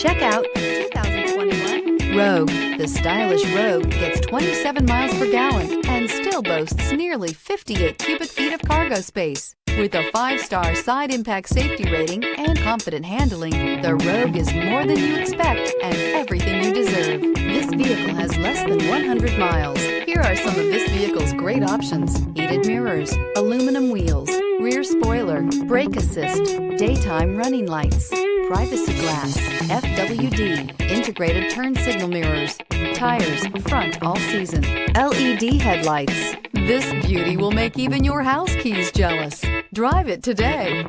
Check out 2021 Rogue. The stylish Rogue gets 27 miles per gallon and still boasts nearly 58 cubic feet of cargo space. With a 5-star side impact safety rating and confident handling, the Rogue is more than you expect and everything you deserve. This vehicle has less than 100 miles. Here are some of this vehicle's great options: heated mirrors, aluminum wheels, rear spoiler, brake assist, daytime running lights, privacy glass, FWD, integrated turn signal mirrors, tires, front all season, LED headlights. This beauty will make even your house keys jealous. Drive it today.